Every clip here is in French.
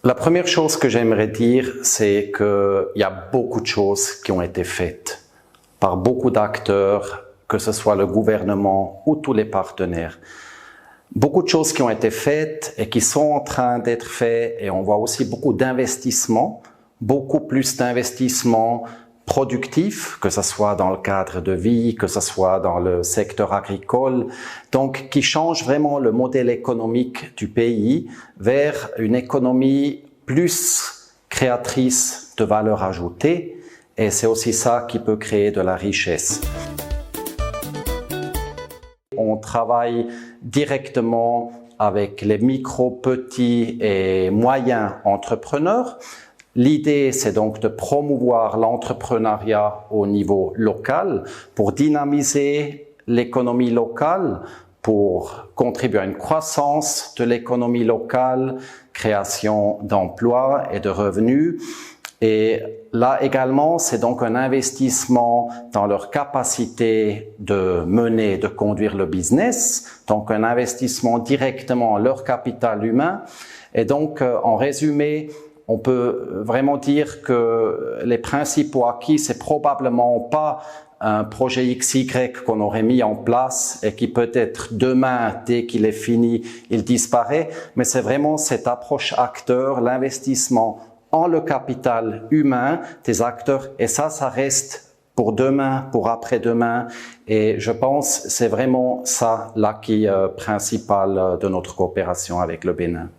La première chose que j'aimerais dire, c'est qu'il y a beaucoup de choses qui ont été faites par beaucoup d'acteurs, que ce soit le gouvernement ou tous les partenaires. Beaucoup de choses qui ont été faites et qui sont en train d'être faites, et on voit aussi beaucoup d'investissements, beaucoup plus d'investissements productifs, que ce soit dans le cadre de vie, que ce soit dans le secteur agricole, donc qui change vraiment le modèle économique du pays vers une économie plus créatrice de valeur ajoutée, et c'est aussi ça qui peut créer de la richesse. On travaille directement avec les micro, petits et moyens entrepreneurs. L'idée, c'est donc de promouvoir l'entrepreneuriat au niveau local pour dynamiser l'économie locale, pour contribuer à une croissance de l'économie locale, création d'emplois et de revenus. Et là également, c'est donc un investissement dans leur capacité de mener, de conduire le business, donc un investissement directement en leur capital humain. Et donc, en résumé, on peut vraiment dire que les principaux acquis, c'est probablement pas un projet XY qu'on aurait mis en place et qui peut-être demain, dès qu'il est fini, il disparaît, mais c'est vraiment cette approche acteur, l'investissement en le capital humain des acteurs, et ça reste pour demain, pour après-demain, et je pense que c'est vraiment ça l'acquis principal de notre coopération avec le Bénin.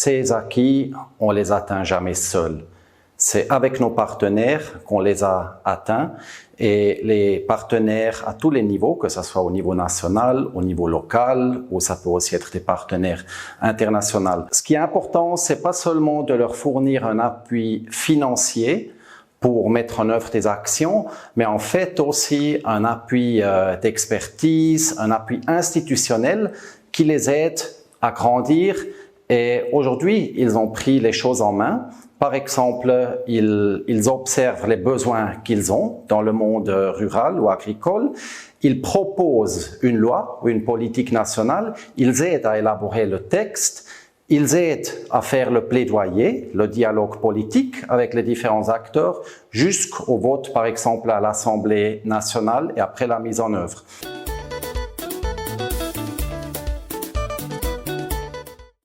Ces acquis, on les atteint jamais seuls. C'est avec nos partenaires qu'on les a atteints, et les partenaires à tous les niveaux, que ce soit au niveau national, au niveau local, ou ça peut aussi être des partenaires internationaux. Ce qui est important, c'est pas seulement de leur fournir un appui financier pour mettre en œuvre des actions, mais en fait aussi un appui d'expertise, un appui institutionnel qui les aide à grandir. Et aujourd'hui, ils ont pris les choses en main. Par exemple, ils observent les besoins qu'ils ont dans le monde rural ou agricole. Ils proposent une loi ou une politique nationale. Ils aident à élaborer le texte. Ils aident à faire le plaidoyer, le dialogue politique avec les différents acteurs jusqu'au vote, par exemple, à l'Assemblée nationale et après la mise en œuvre.